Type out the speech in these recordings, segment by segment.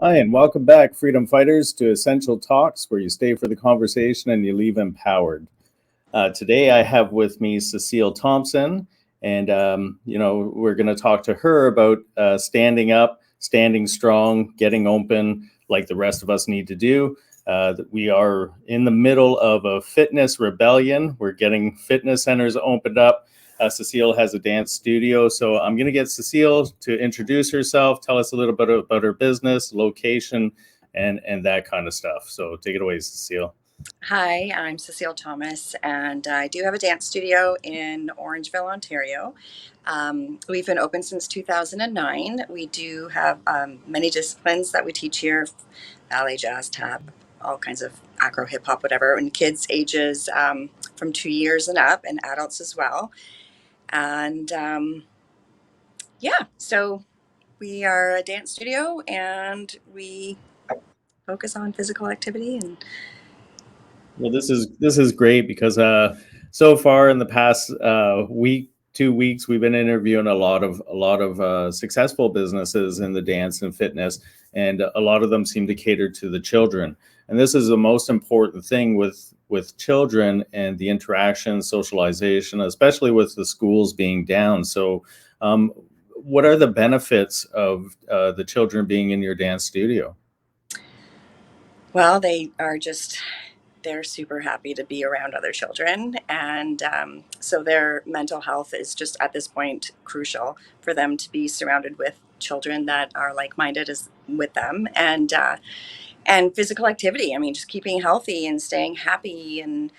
Hi, and welcome back, Freedom Fighters, to Essential Talks, where you stay for the conversation and you leave empowered. Today, I have with me Cecile Thompson, and we're going to talk to her about standing up, standing strong, getting open, like the rest of us need to do. We are in the middle of a fitness rebellion. We're getting fitness centers opened up. Cecile has a dance studio. So I'm going to get Cecile to introduce herself, tell us a little bit about her business, location, and that kind of stuff. So take it away, Cecile. Hi, I'm Cecile Thomas, and I do have a dance studio in Orangeville, Ontario. We've been open since 2009. We do have many disciplines that we teach here: ballet, jazz, tap, all kinds of acro, hip hop, whatever, and kids ages from 2 years and up, and adults as well. And so we are a dance studio, and we focus on physical activity. And Well, this is great because so far in the past week, 2 weeks, we've been interviewing a lot of successful businesses in the dance and fitness, and a lot of them seem to cater to the children. And this is the most important thing with children and the interaction, socialization, especially with the schools being down. So, what are the benefits of the children being in your dance studio? well, they're super happy to be around other children. And so their mental health is just at this point crucial for them to be surrounded with children that are like-minded as with them. And physical activity. I mean, just keeping healthy and staying happy, and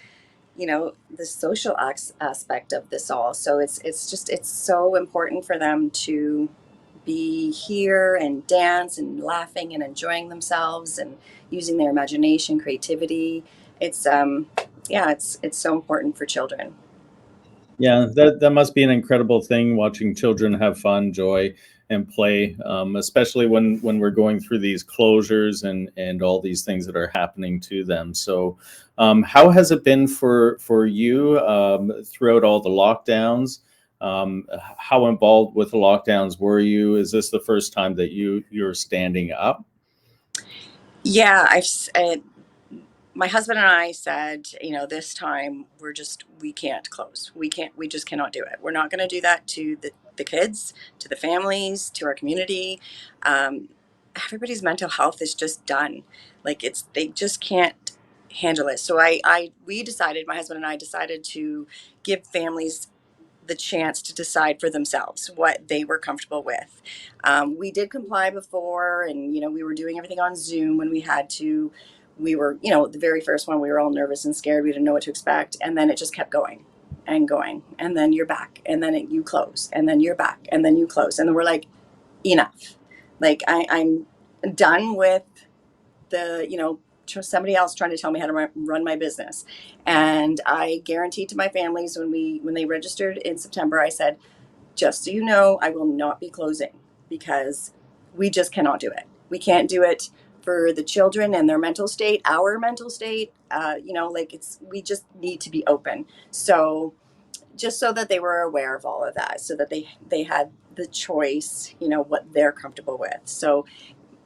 the social aspect of this all. So it's so important for them to be here and dance and laughing and enjoying themselves and using their imagination, creativity. It's so important for children. Yeah, that must be an incredible thing, watching children have fun, joy, and play, especially when we're going through these closures and all these things that are happening to them. So, how has it been for you throughout all the lockdowns? How involved with the lockdowns were you? Is this the first time that you're standing up? Yeah, my husband and I said, this time we can't close. We just cannot do it. We're not going to do that to the kids, to the families, to our community. Um, Everybody's mental health is just done. They just can't handle it. So my husband and I decided to give families the chance to decide for themselves what they were comfortable with. We did comply before, and we were doing everything on Zoom when we had to. We were, the very first one, we were all nervous and scared. We didn't know what to expect, and then it just kept going and going, and then you're back, and then you close, and then you're back, and then you close, and then we're like, enough. I'm done with the somebody else trying to tell me how to run my business. And I guaranteed to my families when they registered in September, I said, just so you know, I will not be closing, because we just cannot do it. We can't do it for the children and their mental state, our mental state. We just need to be open. So just so that they were aware of all of that, so that they had the choice, what they're comfortable with. So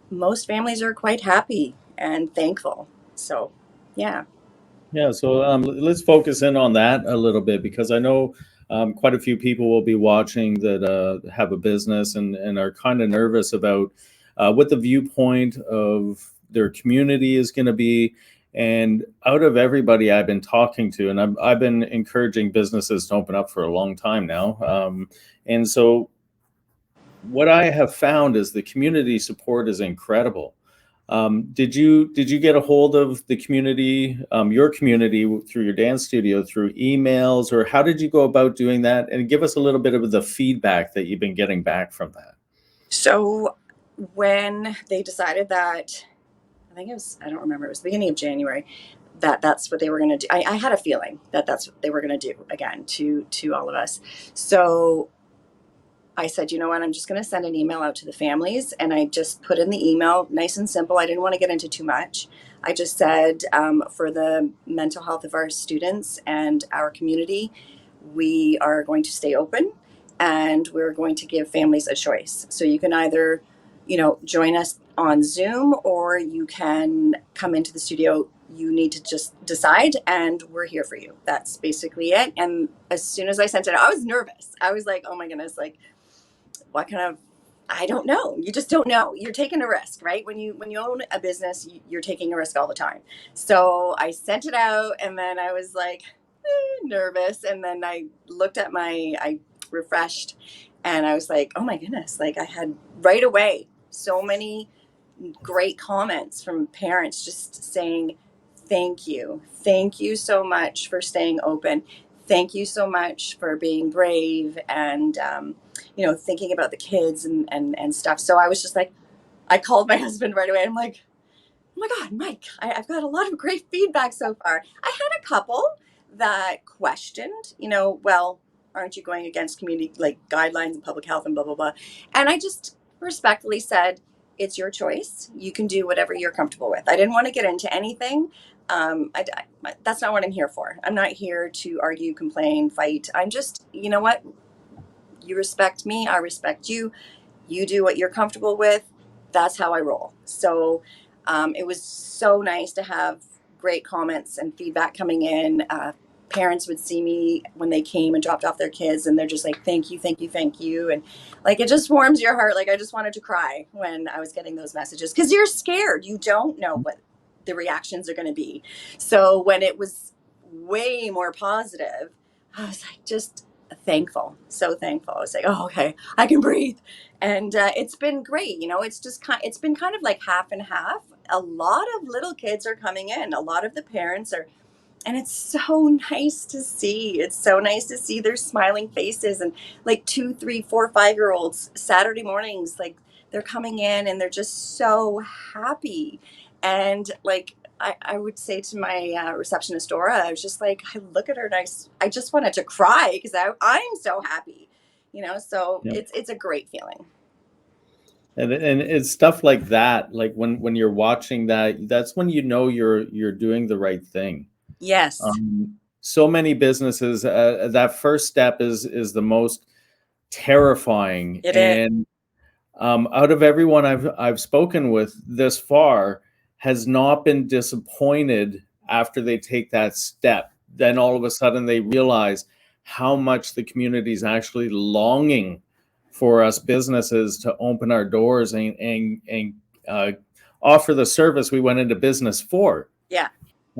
most families are quite happy and thankful. So, yeah. Yeah, so let's focus in on that a little bit, because I know quite a few people will be watching that have a business and are kind of nervous about what the viewpoint of their community is going to be. And out of everybody I've been talking to, and I've been encouraging businesses to open up for a long time now. And so what I have found is the community support is incredible. Did you get a hold of the community, your community, through your dance studio, through emails, or how did you go about doing that? And give us a little bit of the feedback that you've been getting back from that. So when they decided that, I don't remember, it was the beginning of January, that's what they were going to do. I had a feeling that that's what they were going to do again to all of us. So I said, you know what, I'm just going to send an email out to the families. And I just put in the email, nice and simple. I didn't want to get into too much. I just said, for the mental health of our students and our community, we are going to stay open, and we're going to give families a choice. So you can either join us on Zoom, or you can come into the studio. You need to just decide, and we're here for you. That's basically it. And as soon as I sent it out, I was nervous. I was like, oh my goodness, like, what kind of, I don't know. You just don't know. You're taking a risk, right? When you own a business, you're taking a risk all the time. So I sent it out, and then I was like nervous, and then I refreshed, and I was like, oh my goodness, like I had right away so many great comments from parents just saying, thank you so much for staying open, thank you so much for being brave, and thinking about the kids and stuff. So I was just like, I called my husband right away. I'm like, oh my God, Mike, I've got a lot of great feedback so far. I had a couple that questioned, well, aren't you going against community like guidelines and public health and blah, blah, blah. And I just respectfully said, it's your choice. You can do whatever you're comfortable with. I didn't want to get into anything. That's not what I'm here for. I'm not here to argue, complain, fight. I'm just, you know what? You respect me. I respect you. You do what you're comfortable with. That's how I roll. So it was so nice to have great comments and feedback coming in. Parents would see me when they came and dropped off their kids, and they're just like, thank you, thank you, thank you. And like, it just warms your heart. Like, I just wanted to cry when I was getting those messages, because you're scared. You don't know what the reactions are going to be. So when it was way more positive, I was like, just thankful, so thankful. I was like, oh, okay, I can breathe. And it's been great. It's been kind of like half and half. A lot of little kids are coming in. A lot of the parents are, and it's so nice to see. It's so nice to see their smiling faces, and like 2, 3, 4, 5 year olds Saturday mornings, like they're coming in and they're just so happy. And like, I would say to my receptionist, Dora, I was just like, I look at her and I just wanted to cry because I'm so happy, so Yeah. it's a great feeling. And it's stuff like that. Like when you're watching that, that's when you're doing the right thing. Yes, So many businesses, that first step is the most terrifying. it is. And out of everyone I've spoken with this far, has not been disappointed after they take that step. Then all of a sudden they realize how much the community is actually longing for us businesses to open our doors and offer the service we went into business for. Yeah.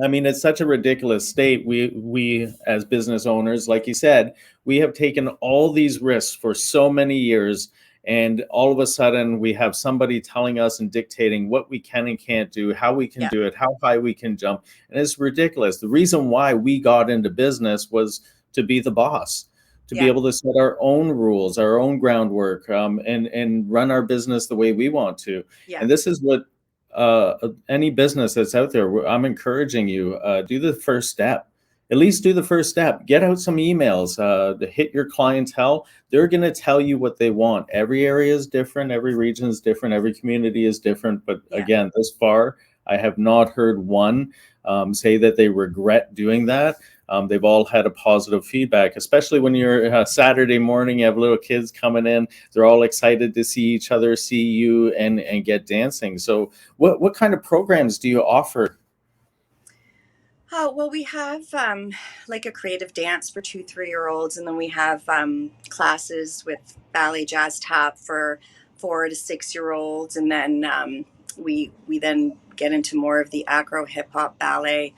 I mean, it's such a ridiculous state. We as business owners, like you said, we have taken all these risks for so many years, and all of a sudden we have somebody telling us and dictating what we can and can't do, how we can do it, how high we can jump, and it's ridiculous. The reason why we got into business was to be the boss, to be able to set our own rules, our own groundwork, and run our business the way we want to. Yeah. And this is what any business that's out there, I'm encouraging you, do the first step. At least do the first step. Get out some emails to hit your clientele. They're going to tell you what they want. Every area is different. Every region is different. Every community is different. But again, thus far, I have not heard one say that they regret doing that. They've all had a positive feedback, especially when you're Saturday morning, you have little kids coming in. They're all excited to see each other, see you, and get dancing. So what kind of programs do you offer? Well, we have like a creative dance for 2, 3 year olds, and then we have classes with ballet, jazz, tap for 4 to 6 year olds, and then we then get into more of the acro, hip hop, ballet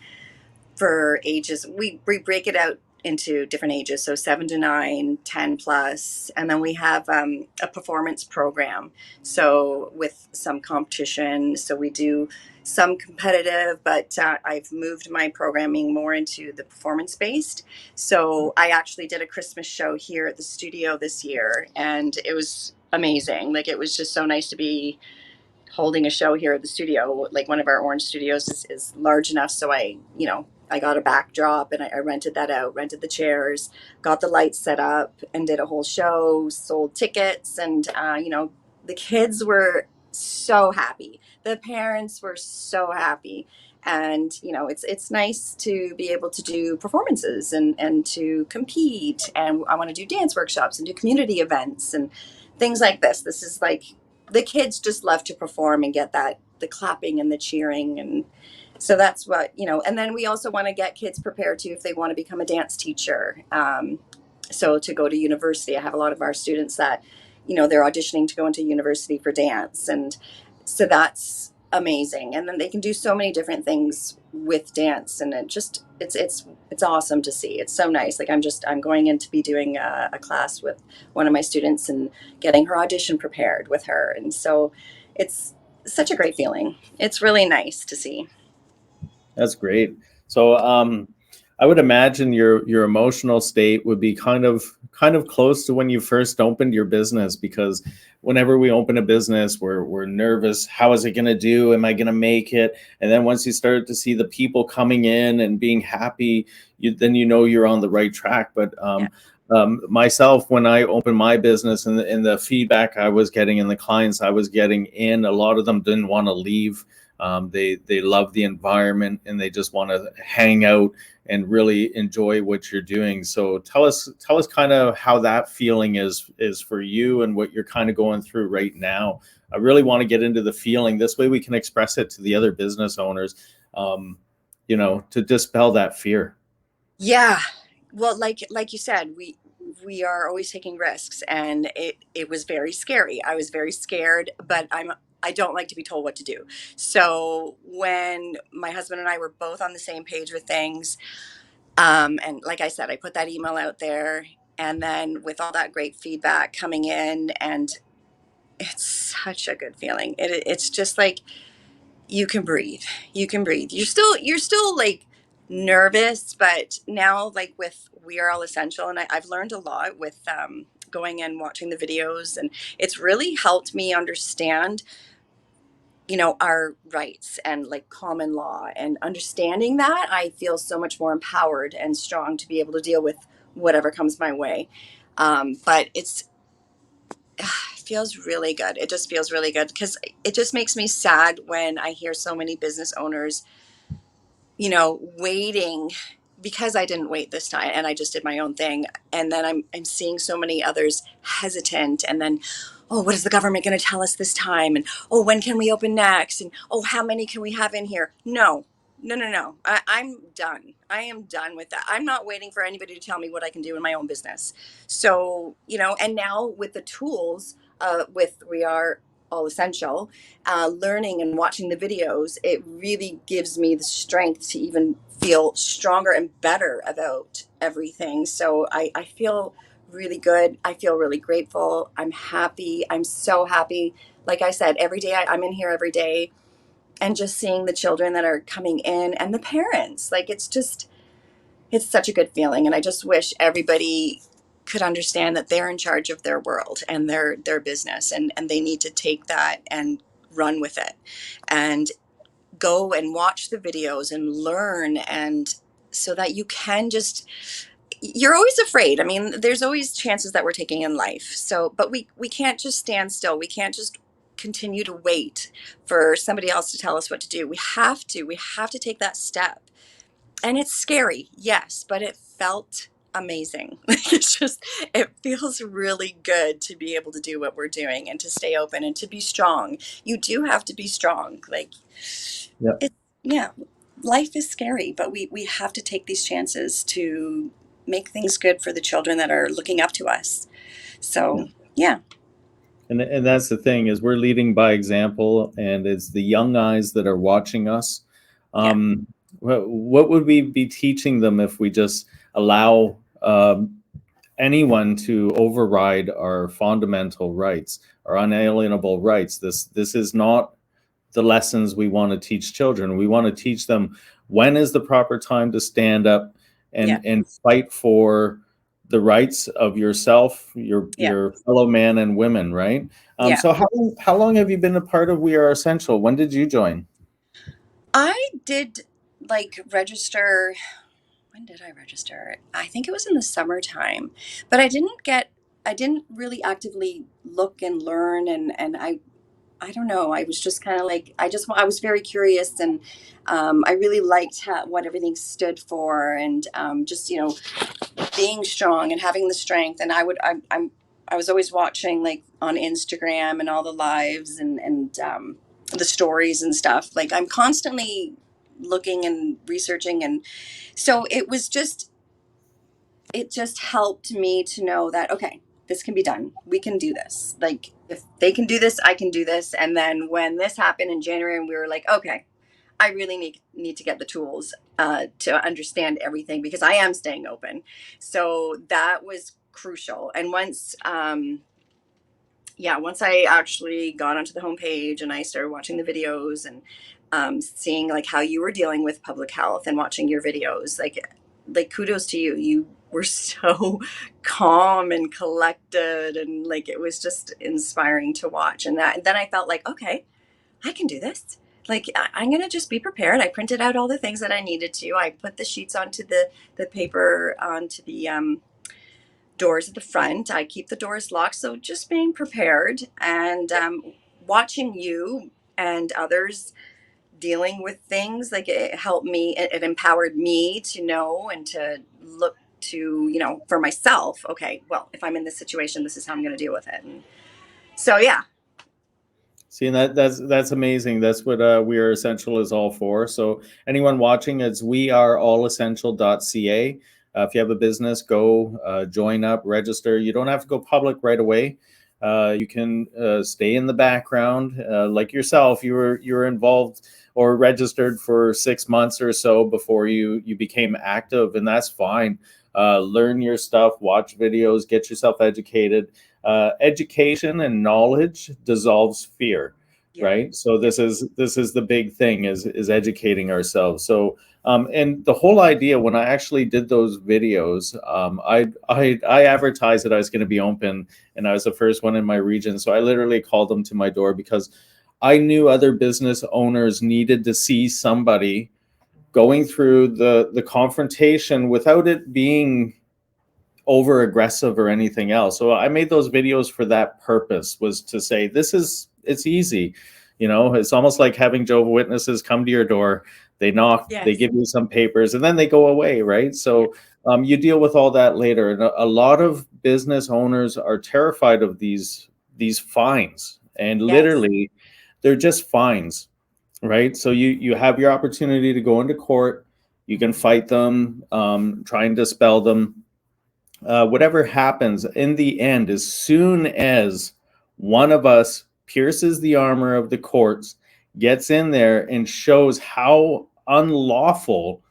for ages. We break it out into different ages, so 7 to 9, 10 plus, and then we have a performance program, so with some competition. So we do some competitive, but I've moved my programming more into the performance based. So I actually did a Christmas show here at the studio this year, and it was amazing. Like, it was just so nice to be holding a show here at the studio. Like, one of our orange studios is large enough, so I got a backdrop, and I rented that out, rented the chairs, got the lights set up, and did a whole show, sold tickets. And the kids were so happy, the parents were so happy. And it's nice to be able to do performances and to compete. And I want to do dance workshops and do community events and things like this. This is like the kids just love to perform and get that, the clapping and the cheering. And so that's what, and then we also want to get kids prepared to, if they want to become a dance teacher. So to go to university, I have a lot of our students that, they're auditioning to go into university for dance. And so that's amazing. And then they can do so many different things with dance. And it's awesome to see. It's so nice. Like I'm going in to be doing a class with one of my students and getting her audition prepared with her. And so it's such a great feeling. It's really nice to see. That's great. So I would imagine your emotional state would be kind of close to when you first opened your business, because whenever we open a business, we're nervous. How is it going to do? Am I going to make it? And then once you start to see the people coming in and being happy, then you're on the right track. But myself, when I opened my business, and the feedback I was getting and the clients I was getting in, a lot of them didn't want to leave. They love the environment and they just want to hang out and really enjoy what you're doing. So tell us kind of how that feeling is for you and what you're kind of going through right now. I really want to get into the feeling. This way we can express it to the other business owners, to dispel that fear. Yeah. Well, like you said, we are always taking risks, and it was very scary. I was very scared, but I don't like to be told what to do. So when my husband and I were both on the same page with things, and like I said, I put that email out there, and then with all that great feedback coming in, and it's such a good feeling. It's just like you can breathe. You can breathe. You're still like nervous, but now, like, with We Are All Essential, and I've learned a lot with going and watching the videos, and it's really helped me understand our rights and like common law, and understanding that, I feel so much more empowered and strong to be able to deal with whatever comes my way. But it feels really good. It just feels really good, because it just makes me sad when I hear so many business owners waiting, because I didn't wait this time and I just did my own thing. And then I'm seeing so many others hesitant, and then, oh, what is the government going to tell us this time? And, oh, when can we open next? And, oh, how many can we have in here? No, no, no, no. I'm done. I am done with that. I'm not waiting for anybody to tell me what I can do in my own business. So, and now with the tools, with We Are All Essential, learning and watching the videos, it really gives me the strength to even feel stronger and better about everything. So I feel really good. I feel really grateful. I'm happy. I'm so happy. Like I said, every day I'm in here every day, and just seeing the children that are coming in and the parents, like, it's such a good feeling. And I just wish everybody could understand that they're in charge of their world and their business, and they need to take that and run with it, and go and watch the videos and learn, and so that you can just, you're always afraid. I mean, there's always chances that we're taking in life. So, but we can't just stand still. We can't just continue to wait for somebody else to tell us what to do. We have to take that step. And it's scary, yes, but it felt amazing. It feels really good to be able to do what we're doing and to stay open and to be strong. You do have to be strong. Like, Yep. yeah, life is scary, but we have to take these chances to make things good for the children that are looking up to us. So, yeah. And that's the thing, is we're leading by example, and it's the young eyes that are watching us. Yeah. What would we be teaching them if we just allow anyone to override our fundamental rights, our unalienable rights? This is not the lessons we want to teach children. We want to teach them when is the proper time to stand up and fight for the rights of yourself, your fellow man and women, right? So how long have you been a part of We Are Essential? When did you join? I did like register. When did I register? I think it was in the summertime, but I didn't really actively look and learn. And I don't know. I was just kind of like, I was very curious, and I really liked what everything stood for, and just, being strong and having the strength. And I was always watching like on Instagram and all the lives and the stories and stuff. Like I'm constantly looking and researching, and so it just helped me to know that, okay, this can be done. We can do this. Like if they can do this, I can do this. And then when this happened in January, and we were like, okay, I really need to get the tools to understand everything, because I am staying open. So that was crucial. And once I actually got onto the homepage and I started watching the videos and seeing like how you were dealing with public health and watching your videos, like kudos to you. You were so calm and collected, and like it was just inspiring to watch. And then I felt like, okay, I can do this. Like I'm gonna just be prepared. I printed out all the things that I needed to. I put the sheets onto the paper onto the doors at the front. I keep the doors locked. So just being prepared and watching you and others dealing with things, like it helped me. It empowered me to know and to look to, for myself. Okay, well, if I'm in this situation, this is how I'm going to deal with it. And so, yeah. See, and that's amazing. That's what We Are Essential is all for. So anyone watching, it's weareallessential.ca. If you have a business, go join up, register. You don't have to go public right away. You can stay in the background, like yourself. You were involved or registered for 6 months or so before you became active, and that's fine. Learn your stuff, watch videos, get yourself educated. Education and knowledge dissolves fear, Yeah. right? So this is the big thing, is educating ourselves. So and the whole idea, when I actually did those videos, I advertised that I was going to be open, and I was the first one in my region. So I literally called them to my door because I knew other business owners needed to see somebody going through the confrontation without it being over aggressive or anything else. So I made those videos for that purpose, was to say it's easy. It's almost like having Jehovah's Witnesses come to your door. They knock, they Yes. give you some papers, and then they go away, right? So you deal with all that later. And a lot of business owners are terrified of these fines, and Yes. literally they're just fines, right? So you have your opportunity to go into court. You can fight them, try and dispel them. Whatever happens in the end, as soon as one of us pierces the armor of the courts, gets in there and shows how unlawful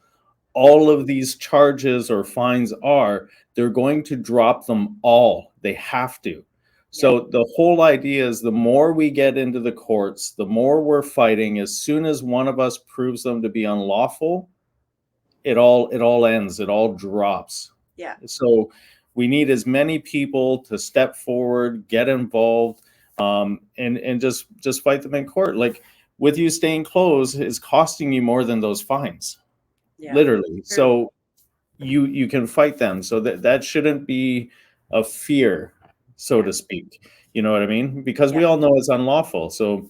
all of these charges or fines are, they're going to drop them all. They have to. So the whole idea is, the more we get into the courts, the more we're fighting. As soon as one of us proves them to be unlawful, it all ends. It all drops. Yeah. So we need as many people to step forward, get involved, and just fight them in court. Like, with you staying closed is costing you more than those fines, literally. So you can fight them. So that shouldn't be a fear, so to speak. You know what I mean? Because we all know it's unlawful. So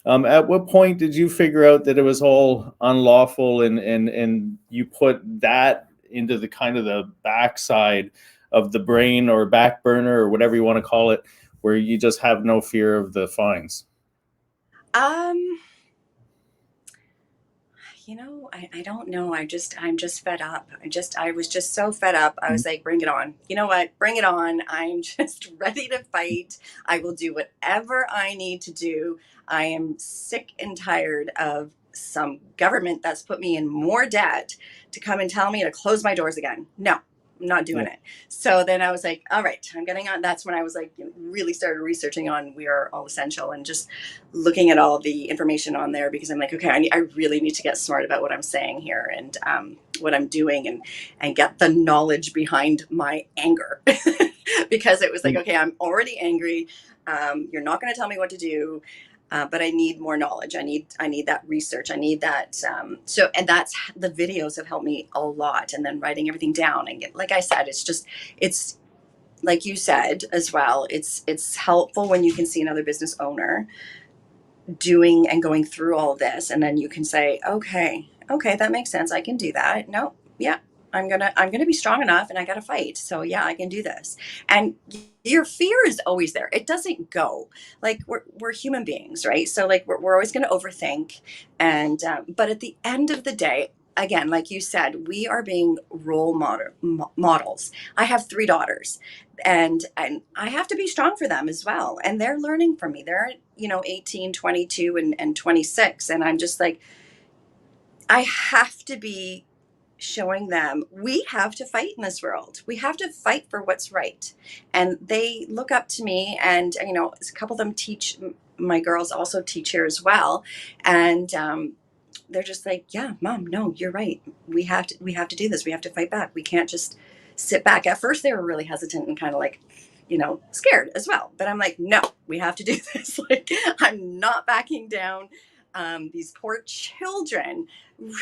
at what point did you figure out that it was all unlawful, and you put that into the kind of the backside of the brain, or back burner, or whatever you want to call it, where you just have no fear of the fines? I don't know. I'm just fed up. I was just so fed up. I was like, bring it on. You know what? Bring it on. I'm just ready to fight. I will do whatever I need to do. I am sick and tired of some government that's put me in more debt to come and tell me to close my doors again. No, I'm not doing it. So then I was like, all right, I'm getting on. That's when I was like, really started researching on We Are All Essential, and just looking at all the information on there, because I'm like, okay, I really need to get smart about what I'm saying here, and what I'm doing, and get the knowledge behind my anger. Because it was like, okay, I'm already angry. You're not going to tell me what to do. But I need more knowledge. I need that research. I need that. And that's, the videos have helped me a lot. And then writing everything down, and like I said, it's like you said as well. It's helpful when you can see another business owner doing and going through all of this, and then you can say, okay, that makes sense. I can do that. No, yeah, I'm gonna be strong enough, and I gotta fight. So yeah, I can do this. And your fear is always there. It doesn't go. Like we're human beings, right? So like we're always gonna overthink. And but at the end of the day, again, like you said, we are being models. I have 3 daughters, and I have to be strong for them as well. And they're learning from me. They're 18, 22, and 26, and I'm just like, I have to be showing them we have to fight in this world. We have to fight for what's right. And they look up to me, and a couple of them teach. My girls also teach here as well, and they're just like, yeah, Mom, no, you're right. We have to do this. We have to fight back. We can't just sit back. At first they were really hesitant and kind of like, scared as well, but I'm like, no, we have to do this. Like, I'm not backing down. These poor children,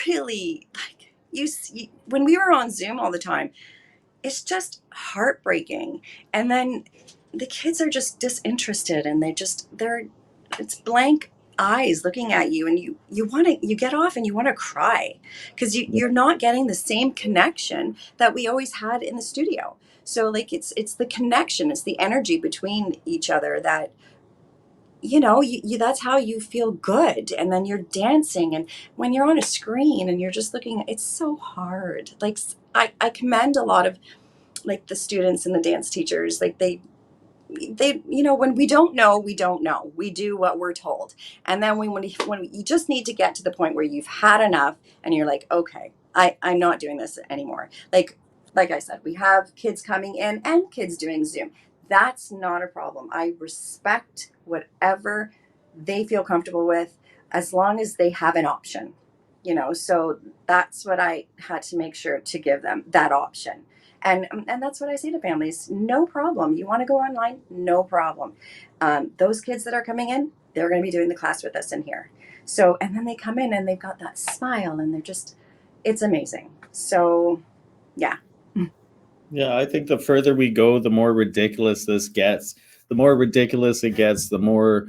really, like, you see, when we were on Zoom all the time, it's just heartbreaking. And then the kids are just disinterested, and it's blank eyes looking at you, and you get off and you want to cry because you're not getting the same connection that we always had in the studio. So like it's the connection, it's the energy between each other that that's how you feel good. And then you're dancing, and when you're on a screen and you're just looking, it's so hard. Like, I commend a lot of like the students and the dance teachers. Like they when we don't know, we don't know. We do what we're told. And then when you just need to get to the point where you've had enough and you're like, okay, I'm not doing this anymore. Like I said, we have kids coming in and kids doing Zoom. That's not a problem. I respect whatever they feel comfortable with, as long as they have an option. So that's what I had to make sure to give them, that option. And that's what I say to families. No problem. You want to go online? No problem. Those kids that are coming in, they're going to be doing the class with us in here. So, and then they come in and they've got that smile, and it's amazing. So, yeah. Yeah, I think the further we go, the more ridiculous this gets. The more ridiculous it gets, the more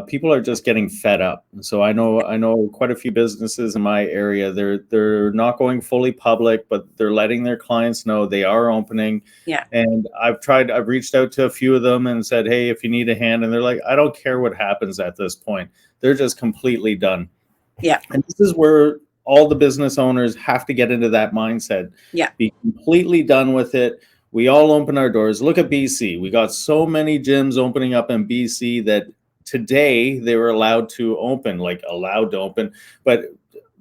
people are just getting fed up. So I know quite a few businesses in my area. They're not going fully public, but they're letting their clients know they are opening. Yeah. And I've reached out to a few of them and said, hey, if you need a hand, and they're like, I don't care what happens at this point. They're just completely done. Yeah. And this is where all the business owners have to get into that mindset. Yeah. Be completely done with it. We all open our doors. Look at BC. We got so many gyms opening up in BC that today they were allowed to open. But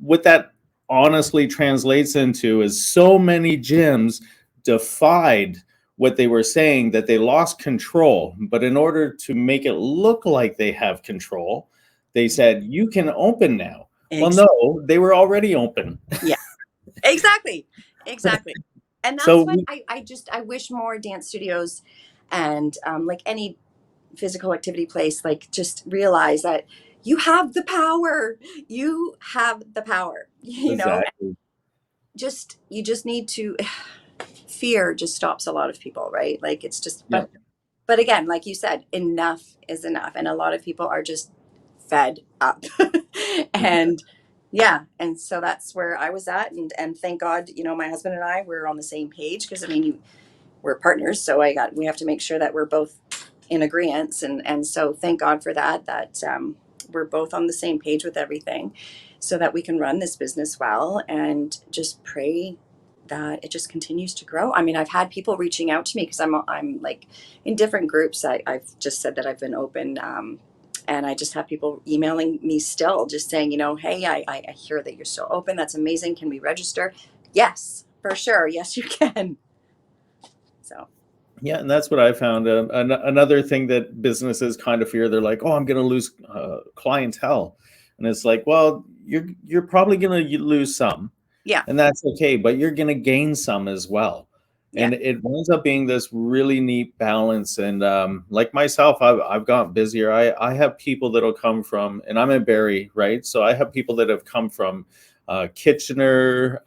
what that honestly translates into is so many gyms defied what they were saying, that they lost control. But in order to make it look like they have control, they said, you can open now. Well, no, they were already open. Yeah, exactly. And that's So what I wish more dance studios and like any physical activity place, like, just realize that you have the power. You have the power, exactly. you just need to, fear just stops a lot of people, right? Like, it's just, Yeah. but again, like you said, enough is enough. And a lot of people are just fed up. And yeah, and so that's where I was at. And thank God, my husband and I were on the same page, because I mean, we're partners, so we have to make sure that we're both in agreement. And so thank God for that we're both on the same page with everything, so that we can run this business well, and just pray that it just continues to grow. I mean, I've had people reaching out to me, because I'm like in different groups. I've just said that I've been open, and I just have people emailing me still, just saying, hey, I hear that you're still open. That's amazing. Can we register? Yes, for sure. Yes, you can. So. Yeah, and that's what I found. Another thing that businesses kind of fear, they're like, "Oh, I'm going to lose clientele," and it's like, well, you're probably going to lose some, Yeah. and that's okay, but you're going to gain some as well. Yeah. And it winds up being this really neat balance. And like myself, I've gotten busier. I have people that'll come from, and I'm in Barrie, right? So I have people that have come from Kitchener,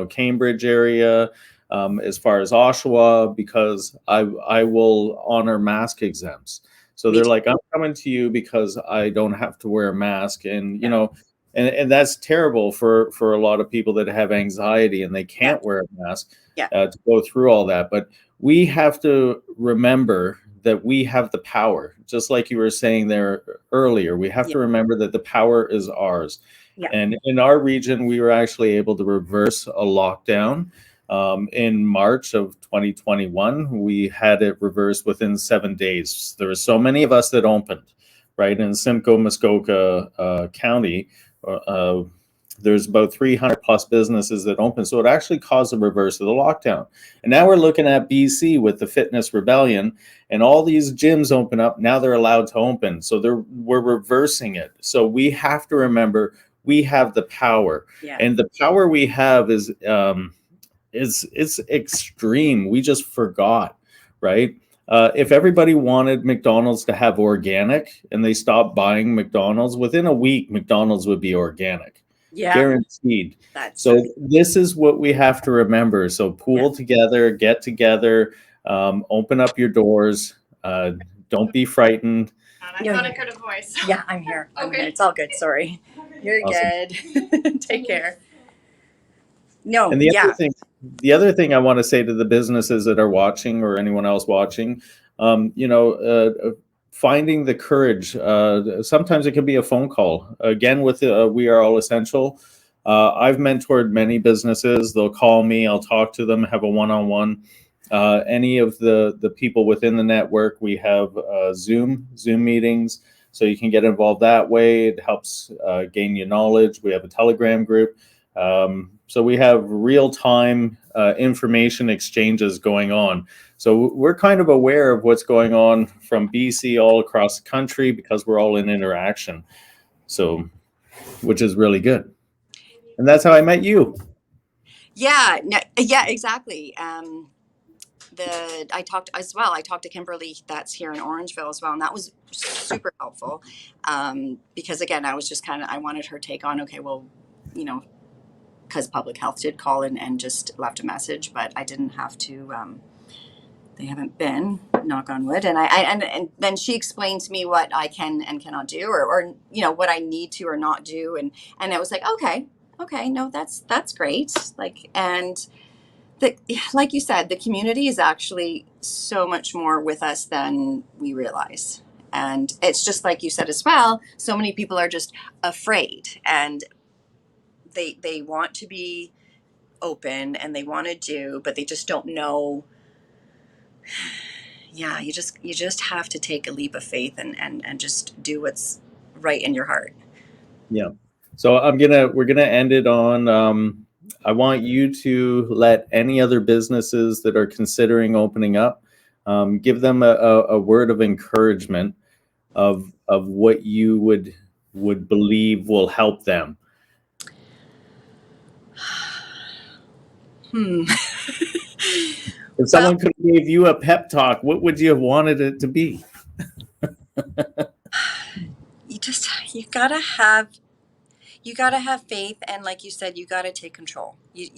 Cambridge area. As far as Oshawa, because I will honor mask exempts. So they're like, I'm coming to you because I don't have to wear a mask. And, and that's terrible for a lot of people that have anxiety and they can't wear a mask to go through all that. But we have to remember that we have the power, just like you were saying there earlier. We have to remember that the power is ours. And in our region, we were actually able to reverse a lockdown. In March of 2021, we had it reversed within 7 days. There were so many of us that opened, right? In Simcoe, Muskoka County, there's about 300 plus businesses that open. So it actually caused a reverse of the lockdown. And now we're looking at BC with the Fitness Rebellion, and all these gyms open up. Now they're allowed to open. So we're reversing it. So we have to remember we have the power. And the power we have is it's extreme. We just forgot, right? If everybody wanted McDonald's to have organic and they stopped buying McDonald's, within a week, McDonald's would be organic. Guaranteed. So this is what we have to remember. So pool together, get together, open up your doors. Don't be frightened. I thought I heard a voice. Yeah, I'm here. Okay. It's all good. Sorry. You're good. Take care. No, and the other thing I want to say to the businesses that are watching or anyone else watching, finding the courage. Sometimes it can be a phone call. Again, with We Are All Essential, I've mentored many businesses. They'll call me, I'll talk to them, have a one-on-one. Any of the people within the network, we have Zoom meetings, so you can get involved that way. It helps gain you knowledge. We have a Telegram group. So we have real-time information exchanges going on. So we're kind of aware of what's going on from BC all across the country because we're all in interaction. So, which is really good. And that's how I met you. Yeah, exactly. I talked to Kimberly, that's here in Orangeville as well, and that was super helpful, because again, I was just I wanted her take on, okay, well, because public health did call and just left a message, but I didn't have to. They haven't been, knock on wood, and then she explained to me what I can and cannot do, or what I need to or not do, and I was like, okay, no, that's great, and like you said, the community is actually so much more with us than we realize, and it's just like you said as well. So many people are just afraid, and they want to be open and they want to do, but they just don't know. Yeah, you just have to take a leap of faith and just do what's right in your heart. Yeah. So we're gonna end it on. I want you to let any other businesses that are considering opening up, give them a word of encouragement of what you would believe will help them. If someone could give you a pep talk, what would you have wanted it to be? You gotta have faith, and like you said, you gotta take control. You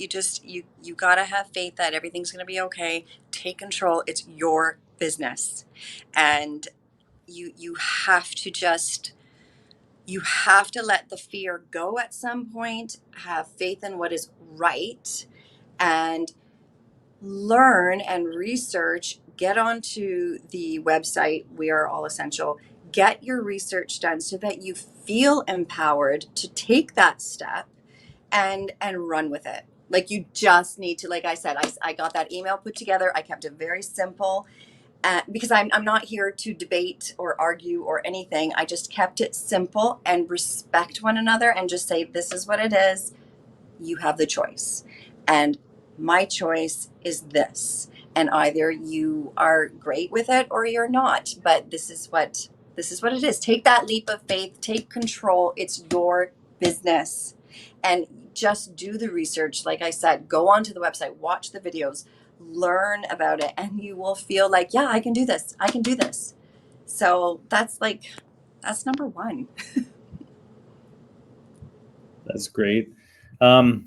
gotta have faith that everything's gonna be okay. Take control. It's your business, and you have to let the fear go at some point. Have faith in what is right, and learn and research. Get onto the website, We Are All Essential. Get your research done so that you feel empowered to take that step and run with it. Like, you just need to, like I said, I got that email put together. I kept it very simple, because I'm not here to debate or argue or anything. I just kept it simple and respect one another and just say, this is what it is. You have the choice. And my choice is this. And either you are great with it or you're not. But this is what it is. Take that leap of faith. Take control. It's your business. And just do the research. Like I said, go onto the website, watch the videos, learn about it, and you will feel like, yeah, I can do this. I can do this. So that's number one. That's great. So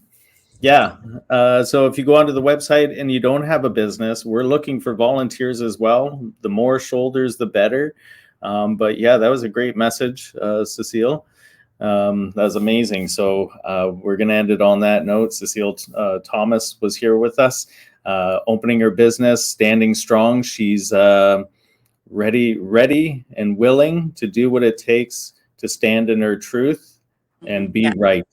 if you go onto the website and you don't have a business, we're looking for volunteers as well. The more shoulders, the better. But yeah, that was a great message, Cecile. That's amazing. So we're going to end it on that note. Cecile Thomas was here with us, opening her business, standing strong. She's ready and willing to do what it takes to stand in her truth and be right.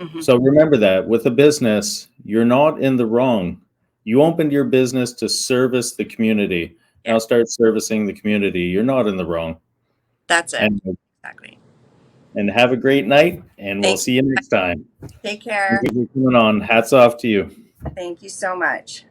Mm-hmm. So remember that with a business, you're not in the wrong. You opened your business to service the community. Now start servicing the community. You're not in the wrong. That's it. And, exactly. And have a great night, and we'll see you next time. Take care. Thank you for coming on. Hats off to you. Thank you so much.